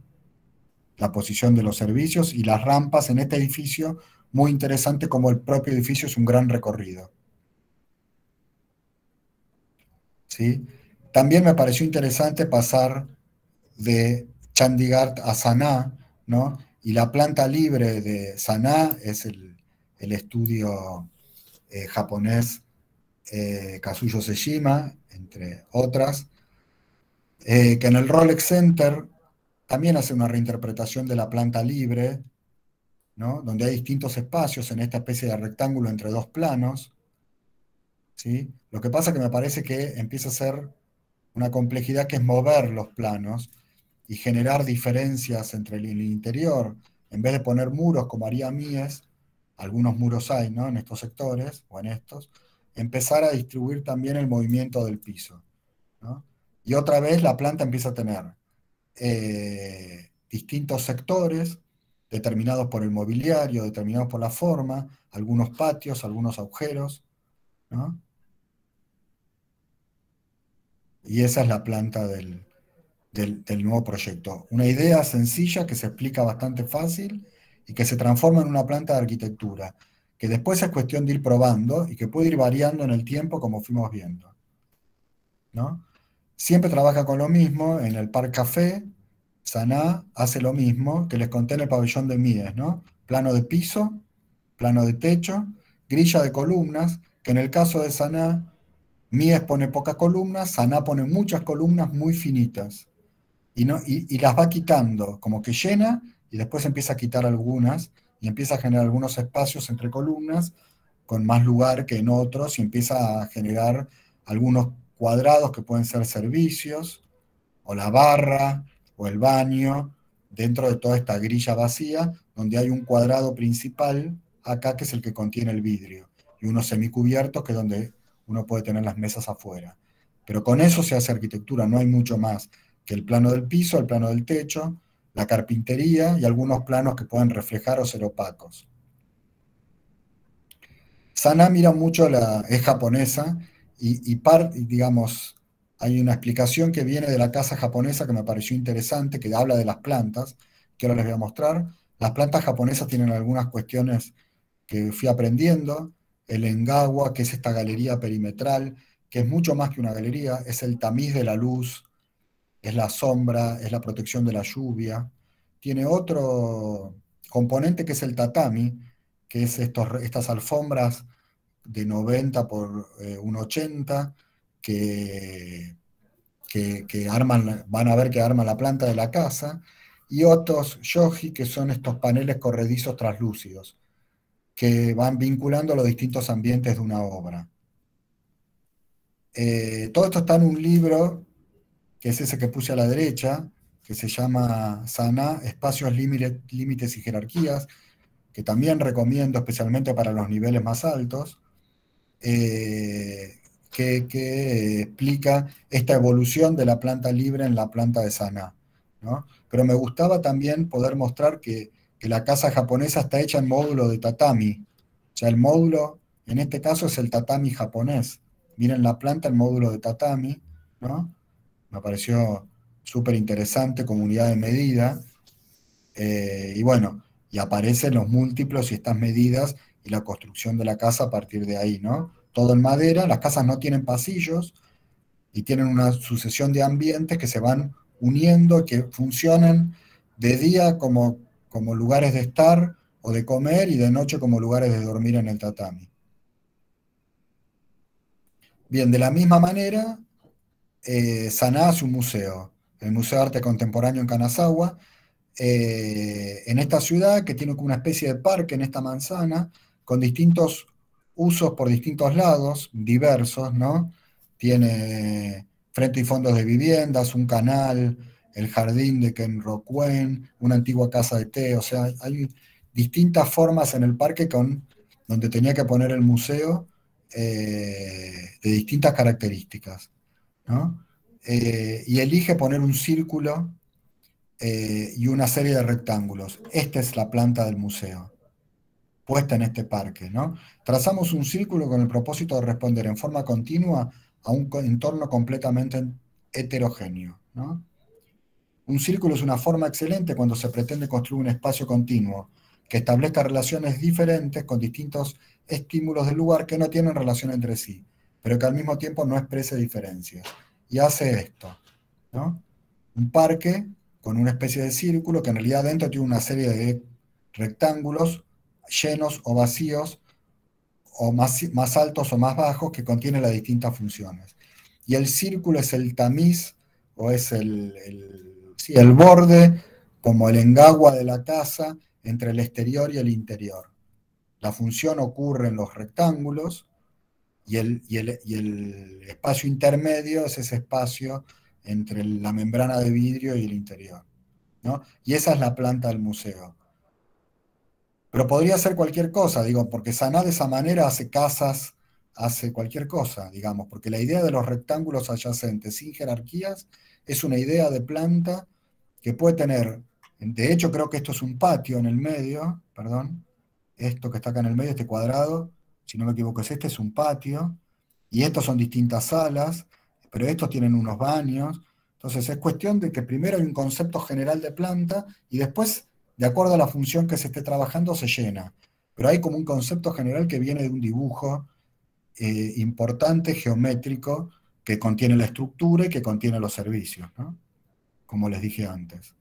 la posición de los servicios y las rampas en este edificio, muy interesante como el propio edificio es un gran recorrido. ¿Sí? También me pareció interesante pasar de Chandigarh a Sanaa, ¿no? Y la planta libre de Sanaa es el estudio japonés Kazuyo Sejima, entre otras, que en el Rolex Center también hace una reinterpretación de la planta libre, ¿no? Donde hay distintos espacios en esta especie de rectángulo entre dos planos, ¿sí? Lo que pasa que me parece que empieza a ser una complejidad que es mover los planos y generar diferencias entre el interior. En vez de poner muros como haría Mies, algunos muros hay, ¿no? En estos sectores o en estos, empezar a distribuir también el movimiento del piso, ¿no? Y otra vez la planta empieza a tener distintos sectores determinados por el mobiliario, determinados por la forma, algunos patios, algunos agujeros, ¿no? Y esa es la planta del nuevo proyecto. Una idea sencilla que se explica bastante fácil y que se transforma en una planta de arquitectura, que después es cuestión de ir probando y que puede ir variando en el tiempo como fuimos viendo, ¿no? Siempre trabaja con lo mismo, en el Parc Café, Saná hace lo mismo que les conté en el pabellón de Mies, ¿no? Plano de piso, plano de techo, grilla de columnas, que en el caso de Saná, Mies pone pocas columnas, Saná pone muchas columnas muy finitas y, no, y las va quitando, como que llena y después empieza a quitar algunas y empieza a generar algunos espacios entre columnas con más lugar que en otros y empieza a generar algunos cuadrados que pueden ser servicios o la barra o el baño dentro de toda esta grilla vacía donde hay un cuadrado principal acá que es el que contiene el vidrio y unos semicubiertos que es donde uno puede tener las mesas afuera. Pero con eso se hace arquitectura, no hay mucho más que el plano del piso, el plano del techo, la carpintería y algunos planos que pueden reflejar o ser opacos. Sana mira mucho, es japonesa y digamos, hay una explicación que viene de la casa japonesa que me pareció interesante, que habla de las plantas, que ahora les voy a mostrar. Las plantas japonesas tienen algunas cuestiones que fui aprendiendo. El engawa, que es esta galería perimetral, que es mucho más que una galería, es el tamiz de la luz, es la sombra, es la protección de la lluvia. Tiene otro componente que es el tatami, que es estas alfombras de 90 por un 80 que, que arman, van a ver que arman la planta de la casa, y otros yoji, que son estos paneles corredizos translúcidos, que van vinculando los distintos ambientes de una obra. Todo esto está en un libro, que es ese que puse a la derecha, que se llama Sana, Espacios, Límites y Jerarquías, que también recomiendo especialmente para los niveles más altos. Que explica esta evolución de la planta libre en la planta de Saná, ¿no? Pero me gustaba también poder mostrar que la casa japonesa está hecha en módulo de tatami. O sea, el módulo, en este caso, es el tatami japonés. Miren la planta, el módulo de tatami, ¿no? Me pareció súper interesante como unidad de medida. Y bueno, y aparecen los múltiplos y estas medidas y la construcción de la casa a partir de ahí, ¿no? Todo en madera, las casas no tienen pasillos y tienen una sucesión de ambientes que se van uniendo, que funcionan de día como lugares de estar o de comer y de noche como lugares de dormir en el tatami. Bien, de la misma manera, Saná es un museo, el Museo de Arte Contemporáneo en Kanazawa, en esta ciudad que tiene como una especie de parque en esta manzana, con distintos usos por distintos lados, diversos, ¿no? Tiene frente y fondos de viviendas, un canal, el jardín de Kenrokuen, una antigua casa de té, o sea, hay distintas formas en el parque donde tenía que poner el museo de distintas características, ¿no? Y elige poner un círculo y una serie de rectángulos. Esta es la planta del museo, puesta en este parque, ¿no? Trazamos un círculo con el propósito de responder en forma continua a un entorno completamente heterogéneo, ¿no? Un círculo es una forma excelente cuando se pretende construir un espacio continuo que establezca relaciones diferentes con distintos estímulos del lugar que no tienen relación entre sí, pero que al mismo tiempo no exprese diferencias. Y hace esto, ¿no? Un parque con una especie de círculo que en realidad dentro tiene una serie de rectángulos llenos o vacíos, o más altos o más bajos, que contienen las distintas funciones. Y el círculo es el tamiz, o es sí, el borde, como el engagua de la casa, entre el exterior y el interior. La función ocurre en los rectángulos, y el espacio intermedio es ese espacio entre la membrana de vidrio y el interior, ¿no? Y esa es la planta del museo. Pero podría ser cualquier cosa, digo, porque Saná de esa manera hace casas, hace cualquier cosa, digamos, porque la idea de los rectángulos adyacentes sin jerarquías es una idea de planta que puede tener, de hecho creo que esto es un patio en el medio, perdón, esto que está acá en el medio, este cuadrado, si no me equivoco es un patio, y estos son distintas salas, pero estos tienen unos baños. Entonces es cuestión de que primero hay un concepto general de planta y después, de acuerdo a la función que se esté trabajando, se llena. Pero hay como un concepto general que viene de un dibujo importante, geométrico, que contiene la estructura y que contiene los servicios, ¿no? Como les dije antes,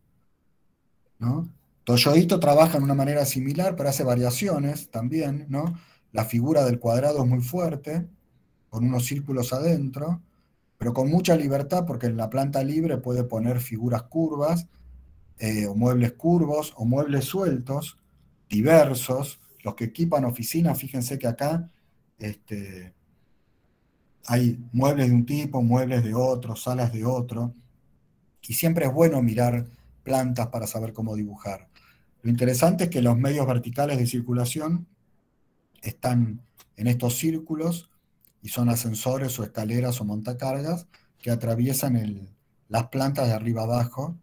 ¿no? Toyoito trabaja de una manera similar, pero hace variaciones también, ¿no? La figura del cuadrado es muy fuerte, con unos círculos adentro, pero con mucha libertad porque en la planta libre puede poner figuras curvas, o muebles curvos, o muebles sueltos, diversos. Los que equipan oficinas, fíjense que acá hay muebles de un tipo, muebles de otro, salas de otro, y siempre es bueno mirar plantas para saber cómo dibujar. Lo interesante es que los medios verticales de circulación están en estos círculos y son ascensores o escaleras o montacargas que atraviesan las plantas de arriba abajo,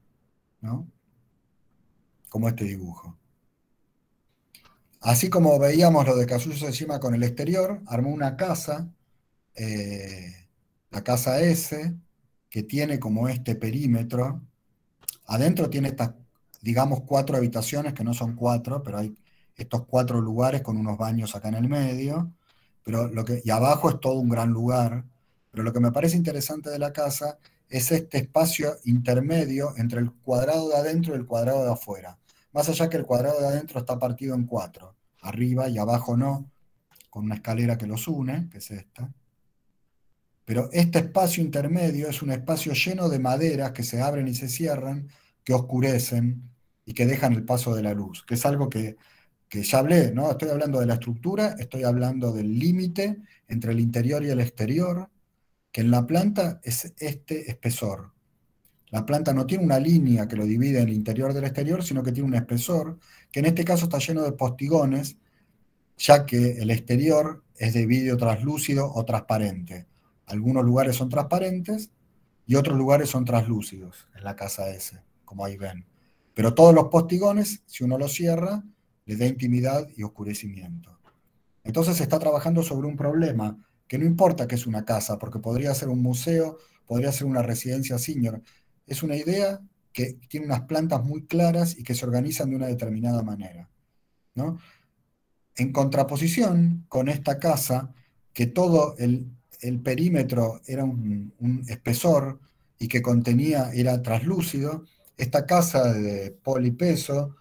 ¿no? como este dibujo. Así como veíamos lo de Kazuyo Tsushima con el exterior, armó una casa, la casa S, que tiene como este perímetro. Adentro tiene estas, digamos, 4 habitaciones, que no son 4, pero hay estos 4 lugares con unos baños acá en el medio. Y abajo es todo un gran lugar. Pero lo que me parece interesante de la casa es este espacio intermedio entre el cuadrado de adentro y el cuadrado de afuera. Más allá que el cuadrado de adentro está partido en 4, arriba y abajo no, con una escalera que los une, que es esta. Pero este espacio intermedio es un espacio lleno de maderas que se abren y se cierran, que oscurecen y que dejan el paso de la luz, que es algo que ya hablé, ¿no? Estoy hablando de la estructura, estoy hablando del límite entre el interior y el exterior, que en la planta es este espesor. La planta no tiene una línea que lo divide en el interior del exterior, sino que tiene un espesor, que en este caso está lleno de postigones, ya que el exterior es de vidrio translúcido o transparente. Algunos lugares son transparentes y otros lugares son translúcidos en la casa S, como ahí ven. Pero todos los postigones, si uno los cierra, le da intimidad y oscurecimiento. Entonces se está trabajando sobre un problema que no importa que es una casa, porque podría ser un museo, podría ser una residencia senior. Es una idea que tiene unas plantas muy claras y que se organizan de una determinada manera, ¿no? En contraposición con esta casa, que todo el perímetro era un espesor y que contenía, era translúcido, esta casa de polipeso,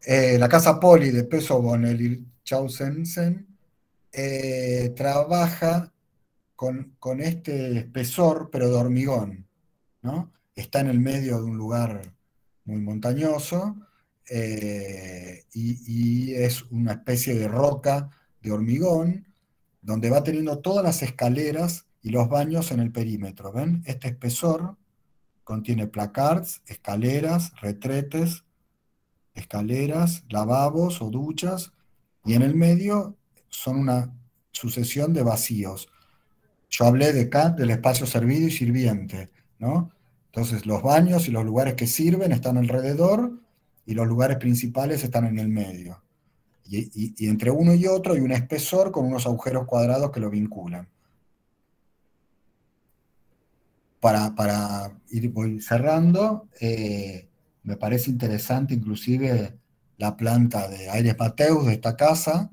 la casa poli de peso Bonelli Chausensen, trabaja con este espesor, pero de hormigón, ¿no? Está en el medio de un lugar muy montañoso, y es una especie de roca de hormigón, donde va teniendo todas las escaleras y los baños en el perímetro. ¿Ven? Este espesor contiene placards, escaleras, retretes, escaleras, lavabos o duchas, y en el medio son una sucesión de vacíos. Yo hablé de acá del espacio servido y sirviente, ¿no? Entonces, los baños y los lugares que sirven están alrededor y los lugares principales están en el medio. Y entre uno y otro hay un espesor con unos agujeros cuadrados que lo vinculan. Para ir voy cerrando, me parece interesante inclusive la planta de Aires Mateus de esta casa,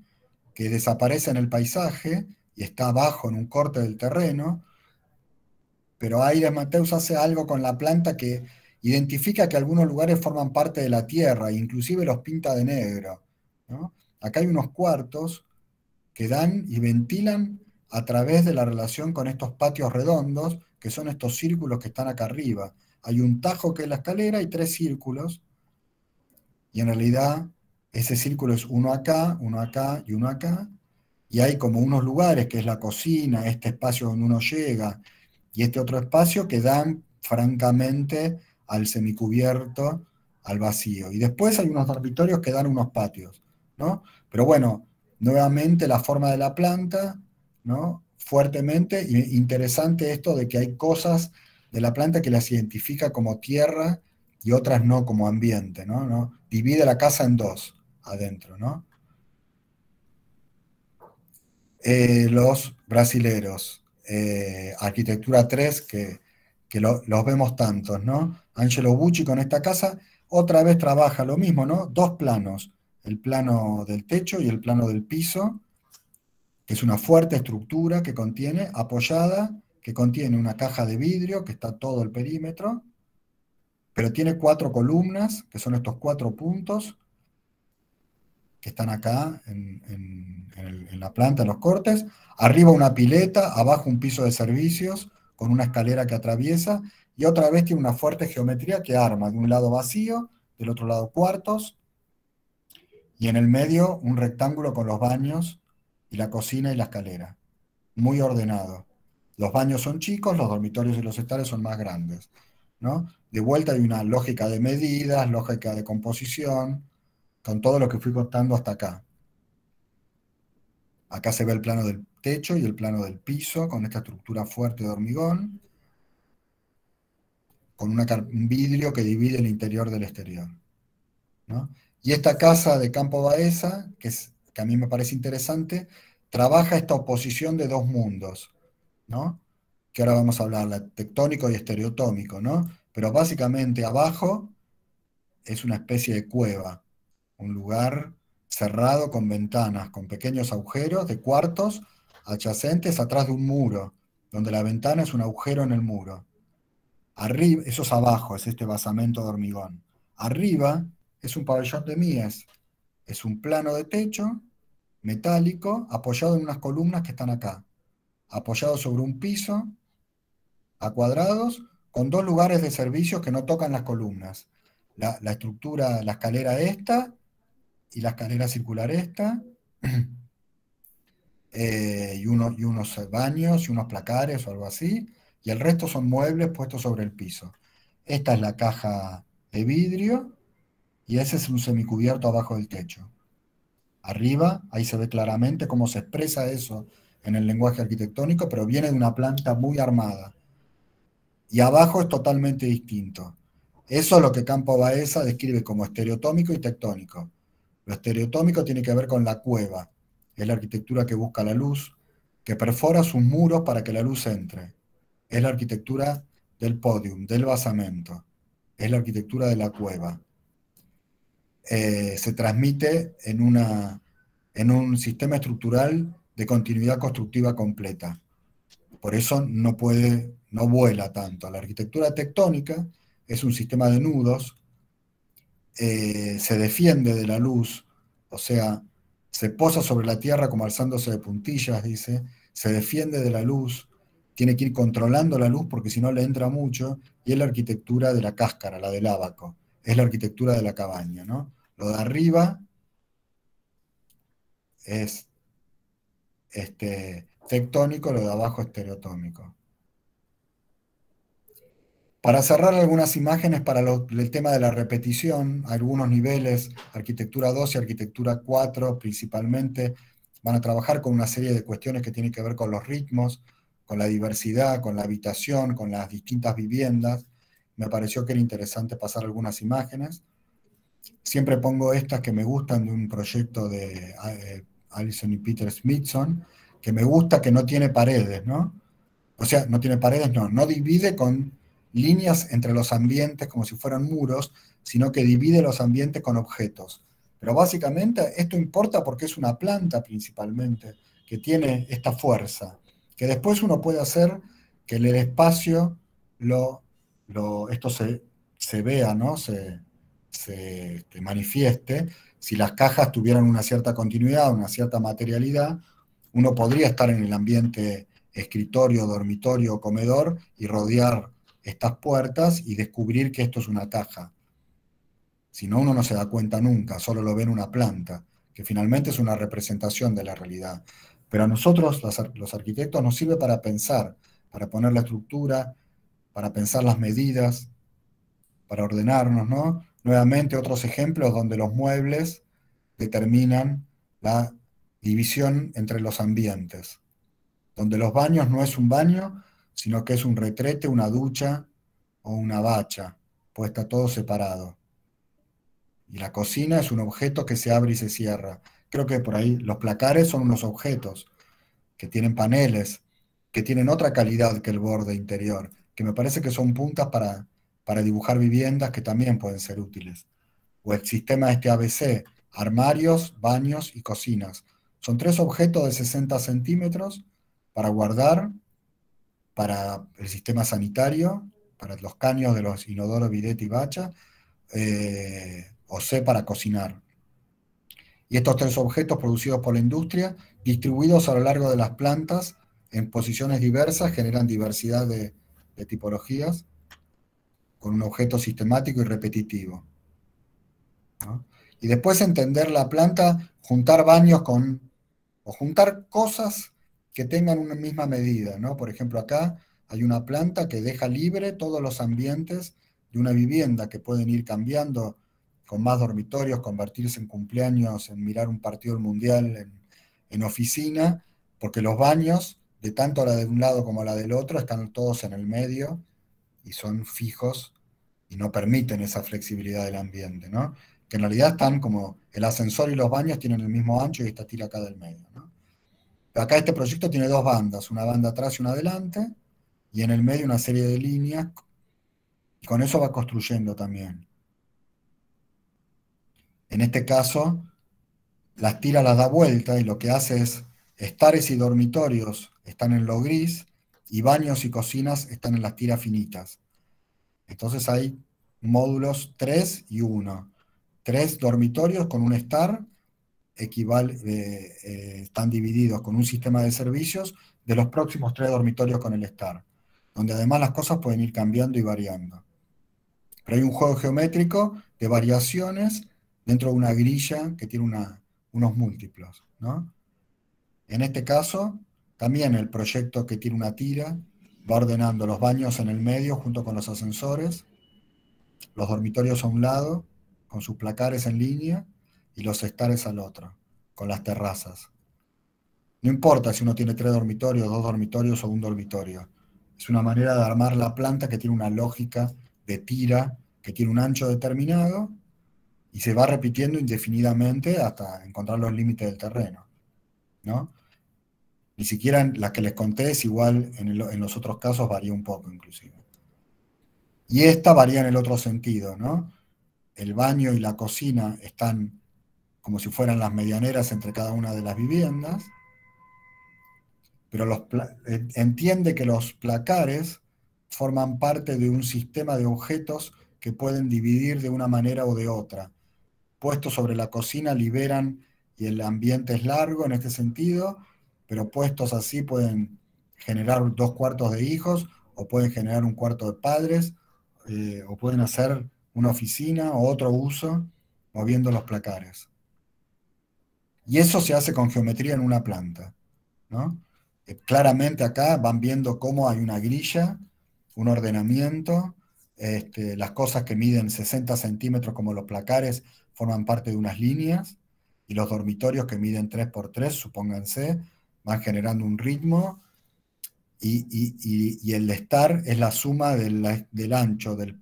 que desaparece en el paisaje y está abajo en un corte del terreno, pero Aires Mateus hace algo con la planta que identifica que algunos lugares forman parte de la tierra, e inclusive los pinta de negro, ¿no? Acá hay unos cuartos que dan y ventilan a través de la relación con estos patios redondos, que son estos círculos que están acá arriba. Hay un tajo que es la escalera y 3 círculos, y en realidad ese círculo es uno acá, uno acá y uno acá, y hay como unos lugares, que es la cocina, este espacio donde uno llega, y este otro espacio que dan francamente al semicubierto, al vacío. Y después hay unos dormitorios que dan unos patios, ¿no? Pero bueno, nuevamente la forma de la planta, ¿no? Fuertemente, y interesante esto de que hay cosas de la planta que las identifica como tierra y otras no como ambiente, ¿no? ¿No? Divide la casa en dos adentro, ¿no? Los brasileros, Arquitectura 3 que los vemos tantos, ¿no? Angelo Bucci con esta casa, otra vez trabaja lo mismo, ¿no? Dos planos, el plano del techo y el plano del piso, que es una fuerte estructura que contiene, apoyada, que contiene una caja de vidrio, que está todo el perímetro, pero tiene 4 columnas, que son estos 4 puntos, que están acá en la planta, en los cortes. Arriba una pileta, abajo un piso de servicios con una escalera que atraviesa, y otra vez tiene una fuerte geometría que arma de un lado vacío, del otro lado cuartos, y en el medio un rectángulo con los baños y la cocina y la escalera. Muy ordenado. Los baños son chicos, los dormitorios y los estales son más grandes, ¿no? De vuelta hay una lógica de medidas, lógica de composición, con todo lo que fui contando hasta acá. Acá se ve el plano del techo y el plano del piso, con esta estructura fuerte de hormigón, con un vidrio que divide el interior del exterior. ¿no? Y esta casa de Campo Baeza, que a mí me parece interesante, trabaja esta oposición de dos mundos, ¿no? Que ahora vamos a hablar, la tectónico y estereotómico, ¿no? Pero básicamente abajo es una especie de cueva, un lugar cerrado con ventanas, con pequeños agujeros de cuartos adyacentes atrás de un muro, donde la ventana es un agujero en el muro. Arriba, eso es abajo, es este basamento de hormigón. Arriba es un pabellón de Mies, es un plano de techo metálico apoyado en unas columnas que están acá, apoyado sobre un piso a cuadrados con dos lugares de servicio que no tocan las columnas. La estructura, la escalera esta y la escalera circular esta, y unos baños y unos placares o algo así, y el resto son muebles puestos sobre el piso. Esta es la caja de vidrio y ese es un semicubierto abajo del techo. Arriba, ahí se ve claramente cómo se expresa eso en el lenguaje arquitectónico, pero viene de una planta muy armada. Y abajo es totalmente distinto. Eso es lo que Campo Baeza describe como estereotómico y tectónico. Lo estereotómico tiene que ver con la cueva, es la arquitectura que busca la luz, que perfora sus muros para que la luz entre. Es la arquitectura del podium, del basamento. Es la arquitectura de la cueva. Se transmite en un sistema estructural de continuidad constructiva completa. Por eso no vuela tanto. La arquitectura tectónica es un sistema de nudos, se defiende de la luz, o sea, se posa sobre la tierra como alzándose de puntillas, dice, se defiende de la luz, tiene que ir controlando la luz porque si no le entra mucho, y es la arquitectura de la cáscara, la del ábaco, es la arquitectura de la cabaña, ¿no? Lo de arriba es tectónico, lo de abajo estereotómico. Para cerrar algunas imágenes para el tema de la repetición, algunos niveles, arquitectura 2 y arquitectura 4 principalmente, van a trabajar con una serie de cuestiones que tienen que ver con los ritmos, con la diversidad, con la habitación, con las distintas viviendas. Me pareció que era interesante pasar algunas imágenes. Siempre pongo estas que me gustan de un proyecto de Alison y Peter Smithson, que me gusta que no tiene paredes, ¿no? O sea, no tiene paredes, no divide con líneas entre los ambientes como si fueran muros, sino que divide los ambientes con objetos. Pero básicamente esto importa porque es una planta principalmente que tiene esta fuerza, que después uno puede hacer que en el espacio esto se vea, ¿no? Se manifieste. Si las cajas tuvieran una cierta continuidad, una cierta materialidad, uno podría estar en el ambiente escritorio, dormitorio o comedor y rodear estas puertas y descubrir que esto es una caja. Si no, uno no se da cuenta nunca, solo lo ve en una planta, que finalmente es una representación de la realidad. Pero a nosotros, los arquitectos, nos sirve para pensar, para poner la estructura, para pensar las medidas, para ordenarnos, ¿no? Nuevamente, otros ejemplos donde los muebles determinan la división entre los ambientes, donde los baños no es un baño, sino que es un retrete, una ducha o una bacha, pues está todo separado. Y la cocina es un objeto que se abre y se cierra. Creo que por ahí los placares son unos objetos que tienen paneles, que tienen otra calidad que el borde interior, que me parece que son puntas para dibujar viviendas que también pueden ser útiles. O el sistema este ABC, armarios, baños y cocinas. Son tres objetos de 60 centímetros para guardar, para el sistema sanitario, para los caños de los inodoros, bidet y bacha, o C para cocinar. Y estos tres objetos producidos por la industria, distribuidos a lo largo de las plantas en posiciones diversas, generan diversidad de tipologías con un objeto sistemático y repetitivo, ¿no? Y después entender la planta, juntar baños o juntar cosas que tengan una misma medida, ¿no? Por ejemplo, acá hay una planta que deja libre todos los ambientes de una vivienda que pueden ir cambiando con más dormitorios, convertirse en cumpleaños, en mirar un partido del mundial en oficina, porque los baños, de tanto la de un lado como la del otro, están todos en el medio y son fijos y no permiten esa flexibilidad del ambiente, ¿no? que en realidad están como el ascensor y los baños tienen el mismo ancho y esta tira acá del medio, ¿no? Pero acá este proyecto tiene dos bandas, una banda atrás y una adelante, y en el medio una serie de líneas, y con eso va construyendo también. En este caso, las tira, las da vuelta y lo que hace es estares y dormitorios están en lo gris y baños y cocinas están en las tiras finitas. Entonces hay módulos 3 y 1. 3 dormitorios con un estar están divididos con un sistema de servicios de los próximos 3 dormitorios con el estar, donde además las cosas pueden ir cambiando y variando. Pero hay un juego geométrico de variaciones dentro de una grilla que tiene unos múltiplos, ¿no? En este caso, también el proyecto que tiene una tira va ordenando los baños en el medio junto con los ascensores, los dormitorios a un lado, con sus placares en línea, y los estares al otro, con las terrazas. No importa si uno tiene 3 dormitorios, 2 dormitorios o un dormitorio. Es una manera de armar la planta que tiene una lógica de tira, que tiene un ancho determinado, y se va repitiendo indefinidamente hasta encontrar los límites del terreno, ¿no? Ni siquiera en las que les conté es igual, en los otros casos varía un poco inclusive. Y esta varía en el otro sentido, ¿no? El baño y la cocina están como si fueran las medianeras entre cada una de las viviendas, pero entiende que los placares forman parte de un sistema de objetos que pueden dividir de una manera o de otra. Puestos sobre la cocina liberan y el ambiente es largo en este sentido, pero puestos así pueden generar 2 cuartos de hijos o pueden generar un cuarto de padres o pueden hacer una oficina o otro uso moviendo los placares. Y eso se hace con geometría en una planta, ¿no? Claramente acá van viendo cómo hay una grilla, un ordenamiento, las cosas que miden 60 centímetros como los placares forman parte de unas líneas, y los dormitorios que miden 3 por 3, supónganse, van generando un ritmo, y el estar es la suma del ancho del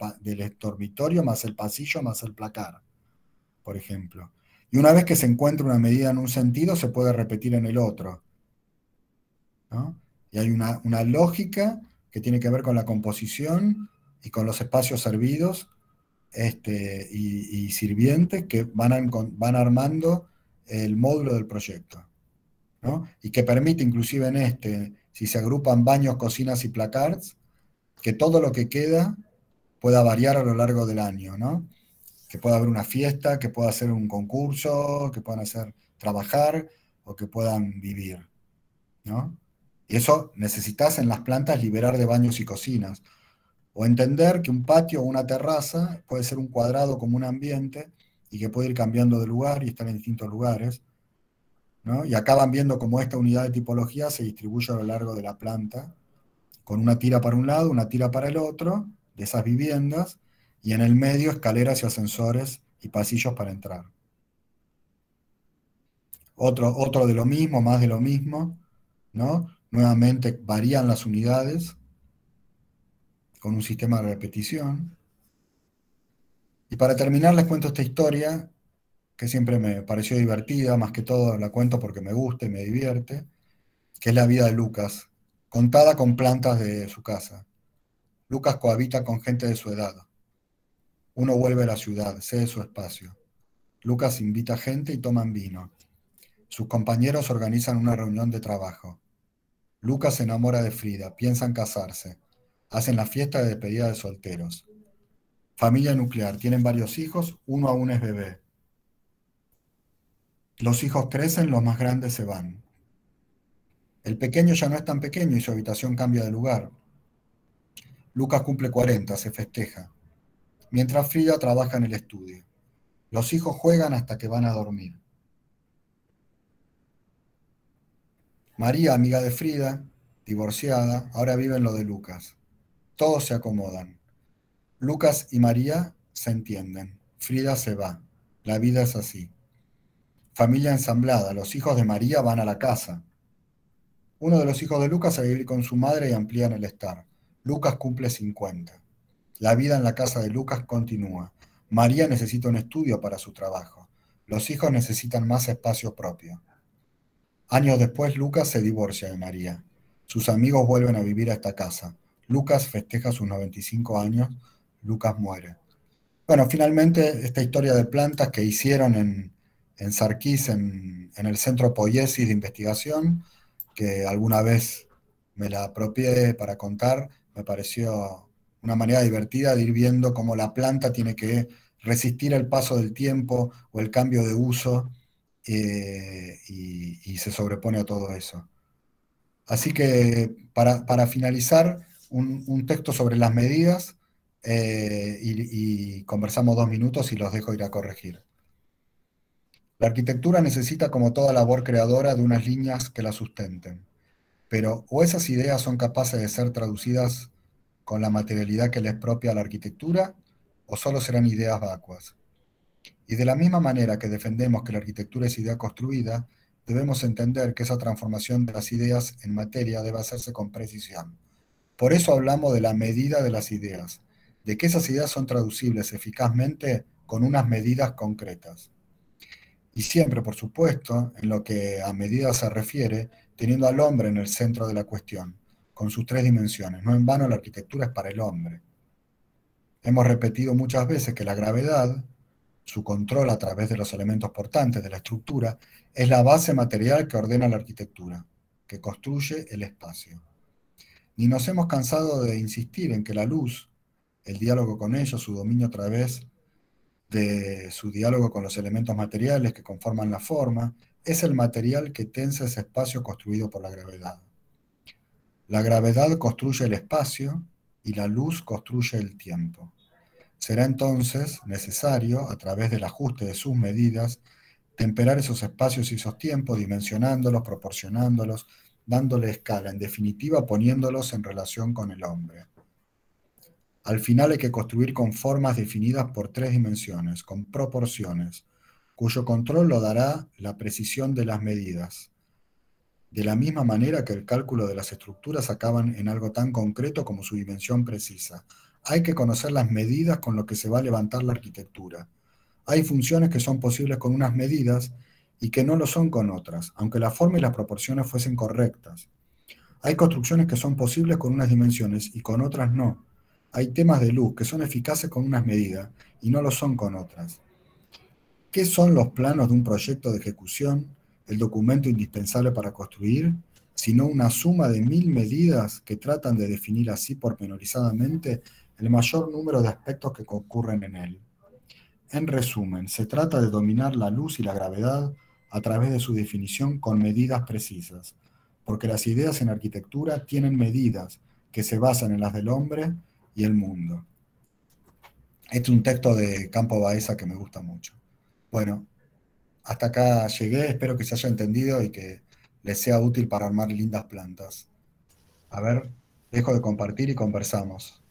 dormitorio más el pasillo más el placar, por ejemplo. Y una vez que se encuentra una medida en un sentido, se puede repetir en el otro, ¿no? Y hay una lógica que tiene que ver con la composición y con los espacios servidos y sirvientes que van armando el módulo del proyecto, ¿no? Y que permite inclusive si se agrupan baños, cocinas y placards, que todo lo que queda pueda variar a lo largo del año, ¿no? Que pueda haber una fiesta, que pueda hacer un concurso, que puedan hacer trabajar o que puedan vivir, ¿no? Y eso necesitas en las plantas liberar de baños y cocinas. O entender que un patio o una terraza puede ser un cuadrado como un ambiente y que puede ir cambiando de lugar y estar en distintos lugares, ¿no? Y acá van viendo cómo esta unidad de tipología se distribuye a lo largo de la planta, con una tira para un lado, una tira para el otro, de esas viviendas, y en el medio escaleras y ascensores y pasillos para entrar. Otro de lo mismo, más de lo mismo, ¿no? Nuevamente varían las unidades con un sistema de repetición. Y para terminar les cuento esta historia que siempre me pareció divertida, más que todo la cuento porque me gusta y me divierte, que es la vida de Lucas, contada con plantas de su casa. Lucas cohabita con gente de su edad. Uno vuelve a la ciudad, cede su espacio. Lucas invita gente y toman vino. Sus compañeros organizan una reunión de trabajo. Lucas se enamora de Frida, piensan casarse. Hacen la fiesta de despedida de solteros. Familia nuclear, tienen varios hijos, uno aún es bebé. Los hijos crecen, los más grandes se van. El pequeño ya no es tan pequeño y su habitación cambia de lugar. Lucas cumple 40, se festeja, mientras Frida trabaja en el estudio. Los hijos juegan hasta que van a dormir. María, amiga de Frida, divorciada, ahora vive en lo de Lucas. Todos se acomodan. Lucas y María se entienden. Frida se va. La vida es así. Familia ensamblada. Los hijos de María van a la casa. Uno de los hijos de Lucas se va a vivir con su madre y amplían el estar. Lucas cumple 50. La vida en la casa de Lucas continúa. María necesita un estudio para su trabajo. Los hijos necesitan más espacio propio. Años después, Lucas se divorcia de María. Sus amigos vuelven a vivir a esta casa. Lucas festeja sus 95 años. Lucas muere. Bueno, finalmente, esta historia de plantas que hicieron en Sarkis, en el Centro Poiesis de Investigación, que alguna vez me la apropié para contar, me pareció una manera divertida de ir viendo cómo la planta tiene que resistir el paso del tiempo o el cambio de uso y se sobrepone a todo eso. Así que para finalizar, un texto sobre las medidas y conversamos 2 minutos y los dejo ir a corregir. La arquitectura necesita, como toda labor creadora, de unas líneas que la sustenten. Pero o esas ideas son capaces de ser traducidas con la materialidad que les propia a la arquitectura, o solo serán ideas vacuas. Y de la misma manera que defendemos que la arquitectura es idea construida, debemos entender que esa transformación de las ideas en materia debe hacerse con precisión. Por eso hablamos de la medida de las ideas, de que esas ideas son traducibles eficazmente con unas medidas concretas. Y siempre, por supuesto, en lo que a medidas se refiere, teniendo al hombre en el centro de la cuestión, con sus 3 dimensiones. No en vano la arquitectura es para el hombre. Hemos repetido muchas veces que la gravedad, su control a través de los elementos portantes de la estructura, es la base material que ordena la arquitectura, que construye el espacio. Ni nos hemos cansado de insistir en que la luz, el diálogo con ella, su dominio a través de su diálogo con los elementos materiales que conforman la forma, es el material que tensa ese espacio construido por la gravedad. La gravedad construye el espacio y la luz construye el tiempo. Será entonces necesario, a través del ajuste de sus medidas, temperar esos espacios y esos tiempos, dimensionándolos, proporcionándolos, dándole escala, en definitiva poniéndolos en relación con el hombre. Al final hay que construir con formas definidas por 3 dimensiones, con proporciones, cuyo control lo dará la precisión de las medidas. De la misma manera que el cálculo de las estructuras acaban en algo tan concreto como su dimensión precisa. Hay que conocer las medidas con las que se va a levantar la arquitectura. Hay funciones que son posibles con unas medidas y que no lo son con otras, aunque la forma y las proporciones fuesen correctas. Hay construcciones que son posibles con unas dimensiones y con otras no. Hay temas de luz que son eficaces con unas medidas y no lo son con otras. ¿Qué son los planos de un proyecto de ejecución, el documento indispensable para construir, sino una suma de 1000 medidas que tratan de definir así pormenorizadamente el mayor número de aspectos que concurren en él? En resumen, se trata de dominar la luz y la gravedad a través de su definición con medidas precisas, porque las ideas en arquitectura tienen medidas que se basan en las del hombre y el mundo. Este es un texto de Campo Baeza que me gusta mucho. Bueno, hasta acá llegué, espero que se haya entendido y que les sea útil para armar lindas plantas. A ver, dejo de compartir y conversamos.